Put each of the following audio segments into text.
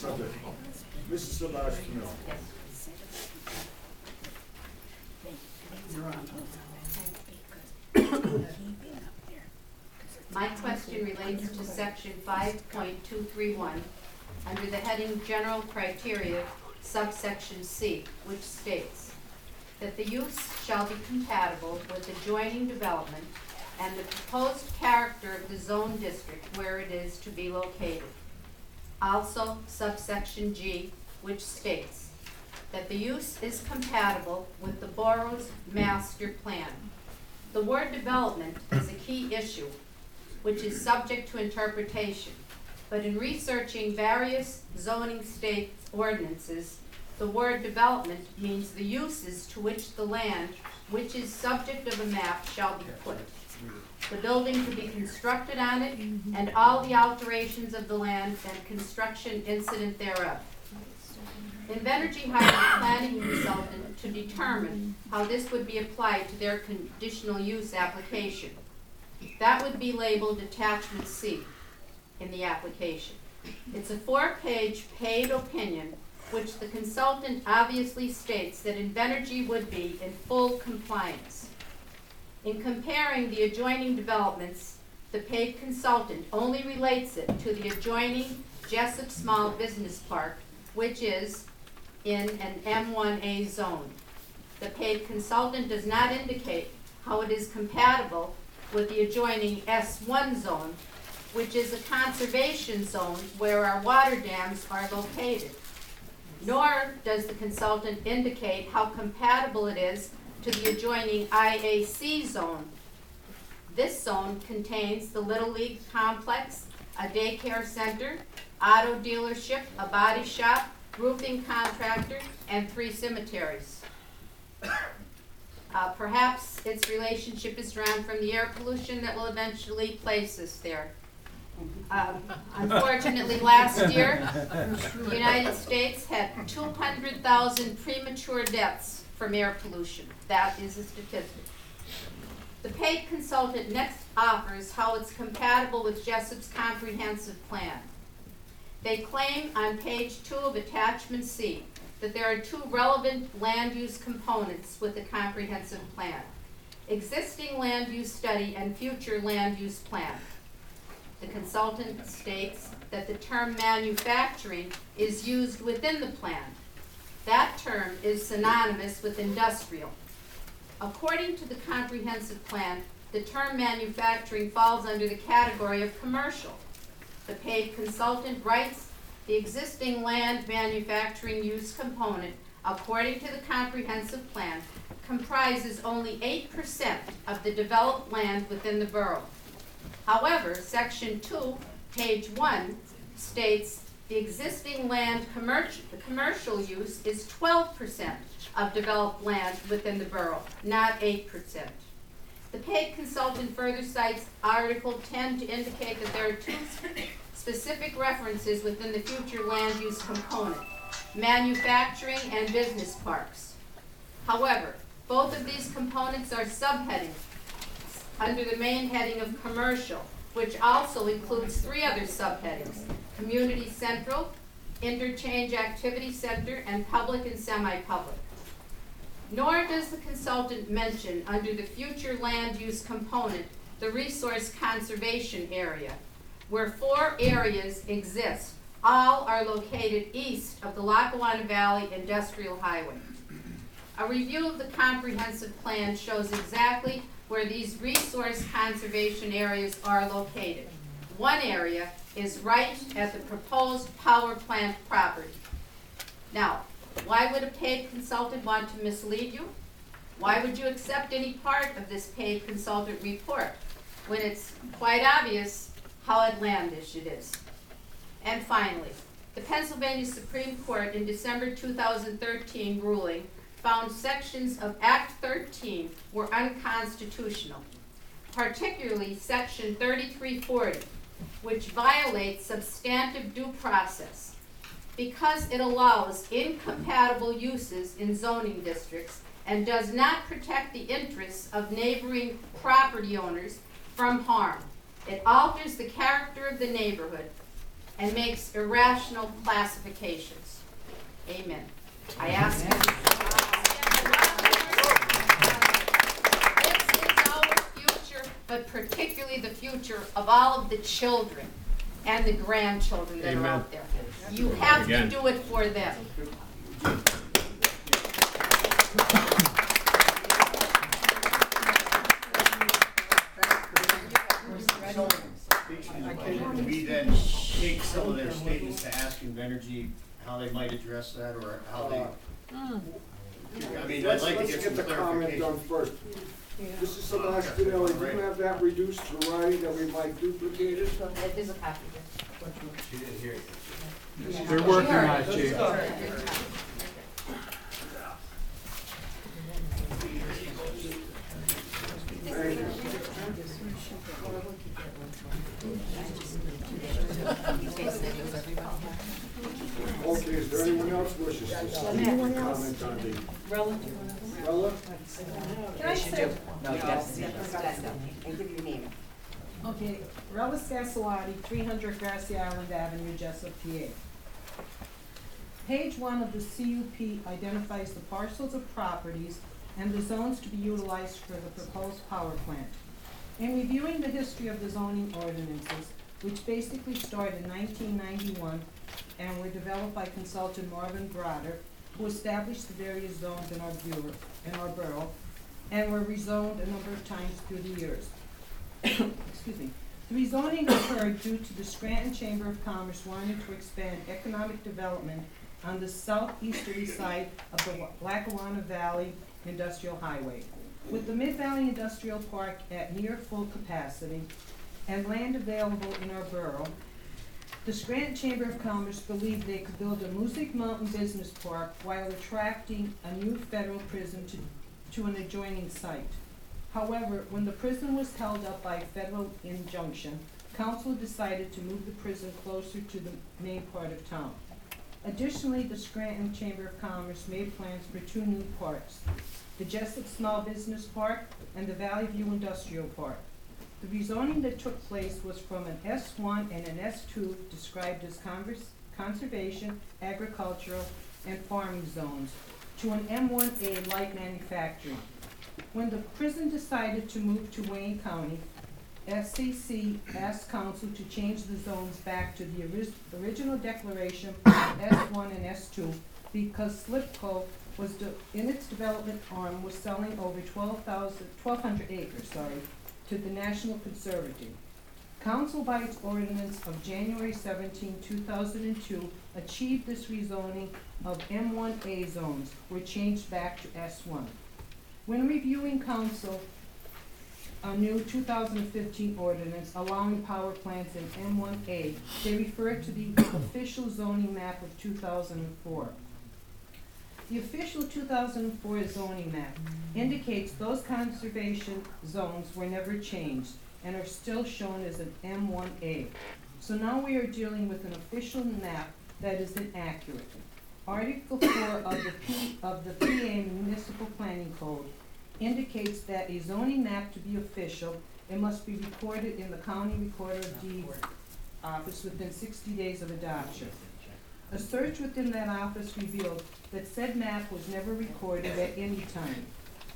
subject. Mrs. Sebastiano. My question relates to section 5.231 under the heading General Criteria, subsection C, which states that the use shall be compatible with adjoining development and the proposed character of the zone district where it is to be located. Also, subsection G, which states that the use is compatible with the borough's master plan. The word development is a key issue, which is subject to interpretation. But in researching various zoning state ordinances, the word development means the uses to which the land, which is subject of a map, shall be put. The building to be constructed on it, and all the alterations of the land and construction incident thereof. Invenergy hired a planning consultant to determine how this would be applied to their conditional use application. That would be labeled attachment C in the application. It's a 4-page paid opinion which the consultant obviously states that Invenergy would be in full compliance. In comparing the adjoining developments, the paid consultant only relates it to the adjoining Jessup Small Business Park, which is in an M1A zone. The paid consultant does not indicate how it is compatible with the adjoining S1 zone, which is a conservation zone where our water dams are located. Nor does the consultant indicate how compatible it is to the adjoining IAC zone. This zone contains the Little League complex, a daycare center, auto dealership, a body shop, roofing contractor, and 3 cemeteries. Perhaps its relationship is drawn from the air pollution that will eventually place us there. Unfortunately, last year, the United States had 200,000 premature deaths from air pollution. That is a statistic. The paid consultant next offers how it's compatible with Jessup's comprehensive plan. They claim on page 2 of attachment C that there are 2 relevant land use components with the comprehensive plan: existing land use study and future land use plan. The consultant states that the term manufacturing is used within the plan. That term is synonymous with industrial. According to the comprehensive plan, the term manufacturing falls under the category of commercial. The paid consultant writes, the existing land manufacturing use component, according to the comprehensive plan, comprises only 8% of the developed land within the borough. However, section 2, page 1, states the existing land commercial use is 12% of developed land within the borough, not 8%. The paid consultant further cites Article 10 to indicate that there are 2 specific references within the future land use component: manufacturing and business parks. However, both of these components are subheadings under the main heading of commercial, which also includes 3 other subheadings: community central, interchange activity center, and public and semi-public. Nor does the consultant mention under the future land use component the resource conservation area, where 4 areas exist. All are located east of the Lackawanna Valley Industrial Highway. A review of the comprehensive plan shows exactly where these resource conservation areas are located. One area is right at the proposed power plant property. Now, why would a paid consultant want to mislead you? Why would you accept any part of this paid consultant report when it's quite obvious how outlandish it is? And finally, the Pennsylvania Supreme Court in December 2013 ruling found sections of Act 13 were unconstitutional, particularly Section 3340, which violates substantive due process because it allows incompatible uses in zoning districts and does not protect the interests of neighboring property owners from harm. It alters the character of the neighborhood and makes irrational classifications. Amen. I ask you. This is our future, but particularly the future of all of the children and the grandchildren that are out there. You have to do it for them. Can we then take some of their statements to ask Invenergy how they might address that, or how they, I mean, I'd like to Let's get get some the comment done clarification. first. Mrs. Sebastiano, do you have that reduced to writing that we might duplicate it? There's a copy here. She didn't hear you. They're working on it, Chief. Thank you. Okay, is there anyone else wishes to speak or comment on the? Rella? Can I say? And give your name. Okay, Rella Scassawati, 300 Grassy Island Avenue, Jessup, PA. Page 1 of the CUP identifies the parcels of properties and the zones to be utilized for the proposed power plant. In reviewing the history of the zoning ordinances, which basically started in 1991 and were developed by consultant Marvin Broder, who established the various zones in our borough, and were rezoned a number of times through the years. Excuse me. The rezoning occurred due to the Scranton Chamber of Commerce wanting to expand economic development on the southeasterly side of the Lackawanna Valley Industrial Highway. With the Mid-Valley Industrial Park at near full capacity and land available in our borough, the Scranton Chamber of Commerce believed they could build a Music Mountain Business Park while attracting a new federal prison to an adjoining site. However, when the prison was held up by a federal injunction, council decided to move the prison closer to the main part of town. Additionally, the Scranton Chamber of Commerce made plans for 2 new parks, the Jessup Small Business Park and the Valley View Industrial Park. The rezoning that took place was from an S1 and an S2 described as conservation, agricultural, and farming zones to an M1A light manufacturing. When the prison decided to move to Wayne County, SCC asked council to change the zones back to the original declaration of S1 and S2 because Slipco was in its development arm was selling over 1,200 acres, to the National Conservative. Council by its ordinance of January 17, 2002 achieved this rezoning of M1A zones were changed back to S1. When reviewing council a new 2015 ordinance allowing power plants in M1A, they refer to the official zoning map of 2004. The official 2004 zoning map indicates those conservation zones were never changed and are still shown as an M1A. So now we are dealing with an official map that is inaccurate. Article 4 of the PA Municipal Planning Code indicates that a zoning map to be official, it must be recorded in the County Recorder of Deeds office within 60 days of adoption. A search within that office revealed that said map was never recorded at any time.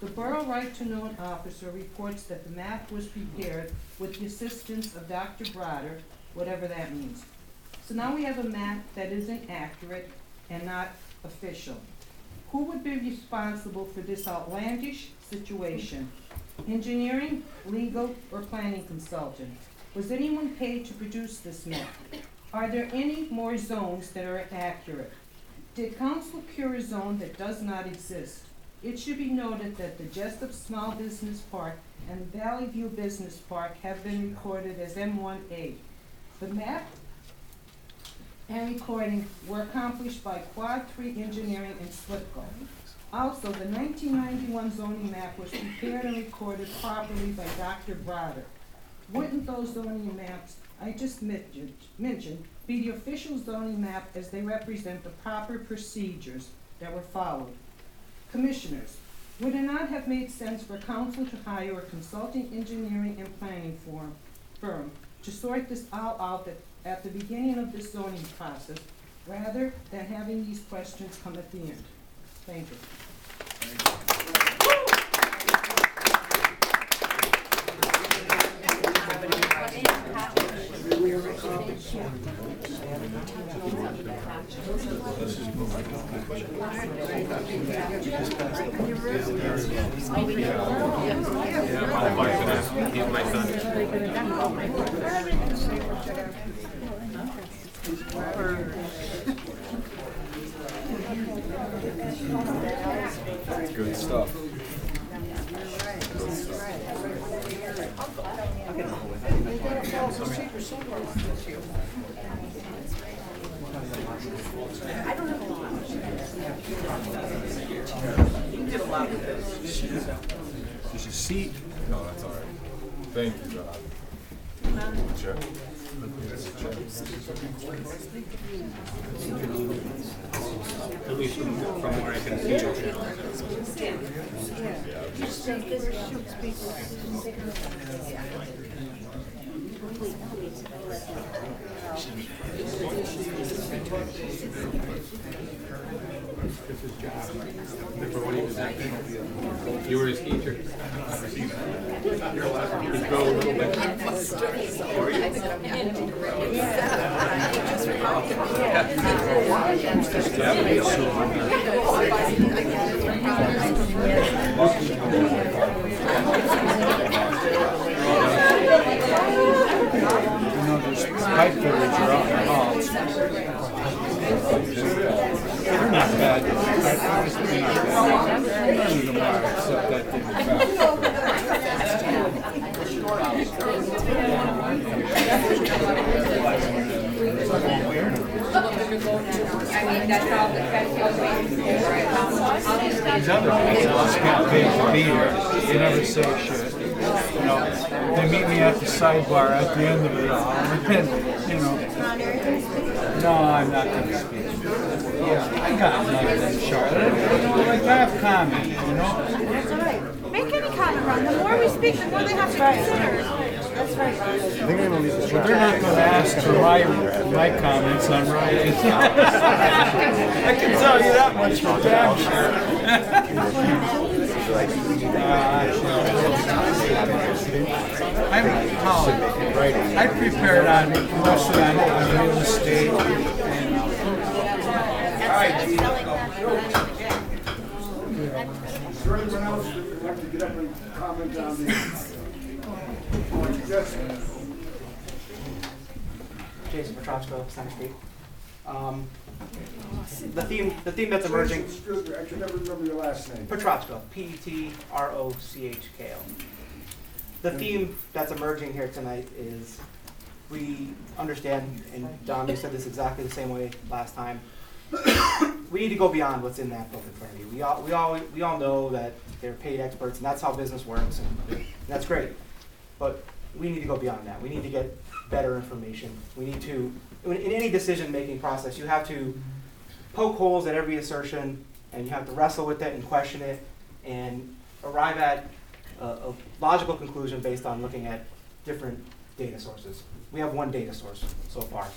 The Borough Right to Know officer reports that the map was prepared with the assistance of Dr. Broder, whatever that means. So now we have a map that isn't accurate and not official. Who would be responsible for this outlandish situation? Engineering, legal, or planning consultant? Was anyone paid to produce this map? Are there any more zones that are accurate? Did council cure a zone that does not exist? It should be noted that the Jessup Small Business Park and the Valley View Business Park have been recorded as M1A. The map and recording were accomplished by Quad 3 Engineering in Slipco. Also, the 1991 zoning map was prepared and recorded properly by Dr. Broder. Wouldn't those zoning maps I just mentioned be the official zoning map as they represent the proper procedures that were followed? Commissioners, would it not have made sense for council to hire a consulting engineering and planning firm to sort this all out at the beginning of the zoning process, rather than having these questions come at the end. Thank you. Good stuff. There's a seat. No, that's all right. Thank you, God. Check. At least from where I can see it. You were his teacher. He'd grow a little bit. Pipe fitters are out in the halls. They're not bad. They're not bad. None of them are, except that thing These other people just can't pay to be here. They never say shit. You know, they meet me at the sidebar at the end of it all, and you know, no, I'm not going to speak. Yeah, I got nothing, Charlotte. You know, like I have comment, you know. That's all right. Make any comment, Ron. The more we speak, the more they have to consider. That's right. They're not going to ask for my comments on writing. I can tell you that much for damn sure. I prepared on mostly on real estate. Is there anyone else that would like to get up and comment on the? Yes. Jason Petrosco, Center Street. The theme that's emerging. Excuse me, I can never remember your last name. Petrosco, Petrochko. The theme that's emerging here tonight is we understand, and Don, you said this exactly the same way last time. We need to go beyond what's in that book in front of you. We all know that they're paid experts, and that's how business works, and that's great. But we need to go beyond that. We need to get better information. We need to, in any decision-making process, you have to poke holes at every assertion, and you have to wrestle with it and question it, and arrive at a logical conclusion based on looking at different data sources. We have one data source so far.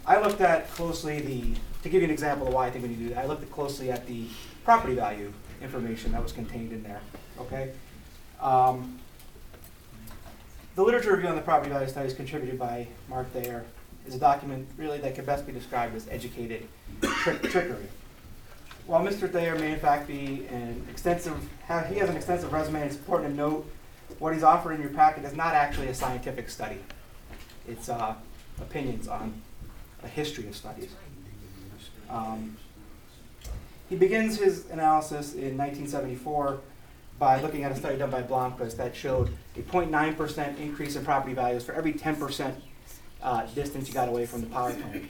I looked at closely to give you an example of why I think we need to do that, I looked closely at the property value information that was contained in there, okay? The literature review on the property value studies contributed by Mark Thayer is a document really that can best be described as educated trickery. While Mr. Thayer may in fact be he has an extensive resume, and it's important to note what he's offering in your packet is not actually a scientific study. It's opinions on a history of studies. He begins his analysis in 1974 by looking at a study done by Blomquist that showed a 0.9% increase in property values for every 10% distance you got away from the power plant.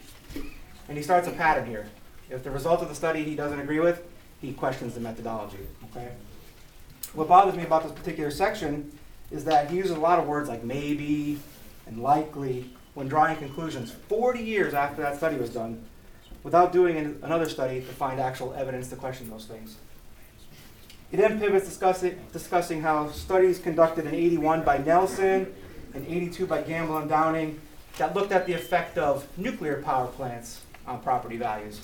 And he starts a pattern here. If the result of the study he doesn't agree with, he questions the methodology. Okay? What bothers me about this particular section is that he uses a lot of words like maybe and likely when drawing conclusions 40 years after that study was done without doing another study to find actual evidence to question those things. He then pivots discussing how studies conducted in '81 by Nelson and 82 by Gamble and Downing that looked at the effect of nuclear power plants on property values.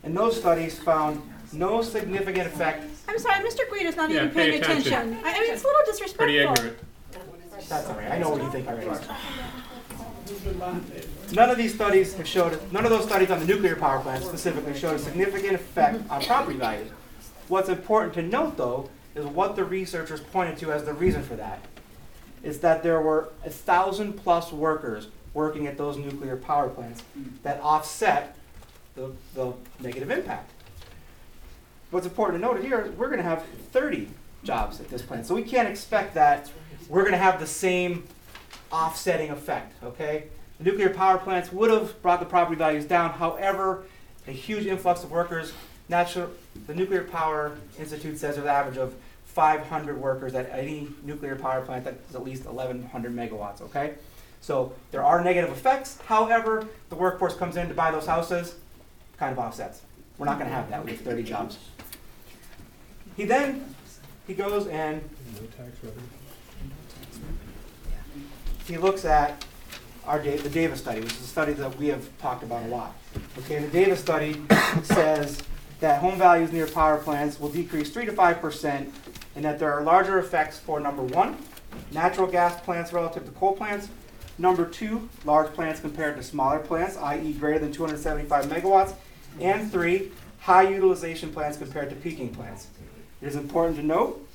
And those studies found no significant effect. I'm sorry, Mr. Guido's not Yeah, even pay paying attention. attention. I mean, it's a little Pretty disrespectful. ignorant. That's all right. I know what you think already. None of these studies have showed, none of those studies on the nuclear power plants specifically showed a significant effect on property values. What's important to note, though, is what the researchers pointed to as the reason for that. Is that there were 1,000+ workers working at those nuclear power plants that offset the negative impact. What's important to note here, we're going to have 30 jobs at this plant. So we can't expect that we're going to have the same offsetting effect, okay? The nuclear power plants would have brought the property values down. However, a huge influx of workers, the Nuclear Power Institute says there's an average of 500 workers at any nuclear power plant that is at least 1,100 megawatts, okay? So there are negative effects. However, the workforce comes in to buy those houses, kind of offsets. We're not going to have that. We have 30 jobs. He goes and he looks at the Davis study, which is a study that we have talked about a lot. Okay, the Davis study says that home values near power plants will decrease 3 to 5%, and that there are larger effects for number 1, natural gas plants relative to coal plants. Number 2, large plants compared to smaller plants, i.e. greater than 275 megawatts. And 3, high utilization plants compared to peaking plants. It is important to note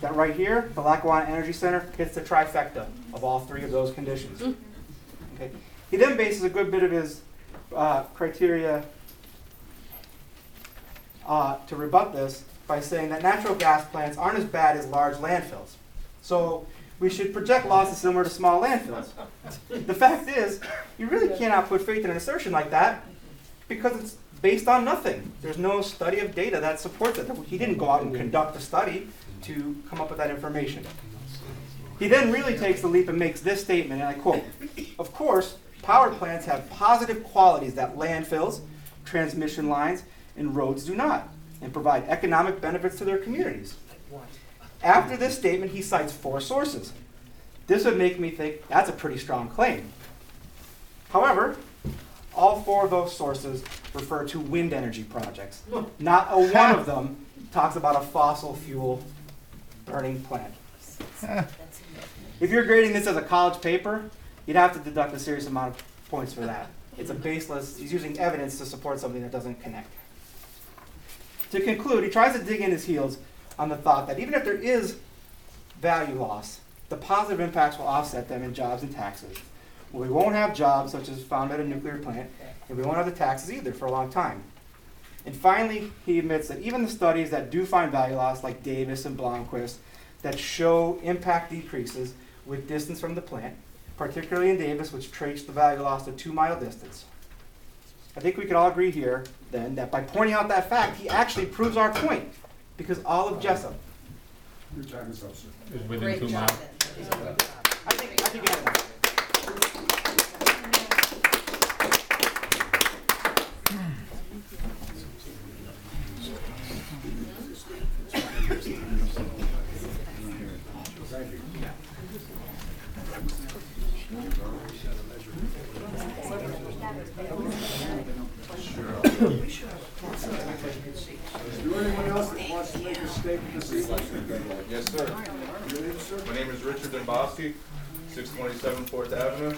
that right here, the Lackawanna Energy Center hits the trifecta of all 3 of those conditions. Okay. He then bases a good bit of his criteria to rebut this by saying that natural gas plants aren't as bad as large landfills. So we should project losses similar to small landfills. The fact is, you really cannot put faith in an assertion like that because it's based on nothing. There's no study of data that supports it. He didn't go out and conduct a study to come up with that information. He then really takes the leap and makes this statement, and I quote, "Of course, power plants have positive qualities that landfills, transmission lines, and roads do not, and provide economic benefits to their communities." After this statement, he cites 4 sources. This would make me think that's a pretty strong claim. However, all 4 of those sources refer to wind energy projects. Not a one of them talks about a fossil fuel burning plant. If you're grading this as a college paper, you'd have to deduct a serious amount of points for that. It's a baseless, he's using evidence to support something that doesn't connect. To conclude, he tries to dig in his heels on the thought that even if there is value loss, the positive impacts will offset them in jobs and taxes. Well, we won't have jobs such as found at a nuclear plant, and we won't have the taxes either for a long time. And finally, he admits that even the studies that do find value loss, like Davis and Blomquist, that show impact decreases with distance from the plant, particularly in Davis, which traced the value loss to 2-mile distance. I think we could all agree here, then, that by pointing out that fact, he actually proves our point, because all of Jessup, Your time is up, sir. Is within 2 miles. I think you have that. Thank you. Is there anyone else that wants to make a statement this evening? Yes, sir. Your name, sir? My name is Richard Dembowski, 627 4th Avenue.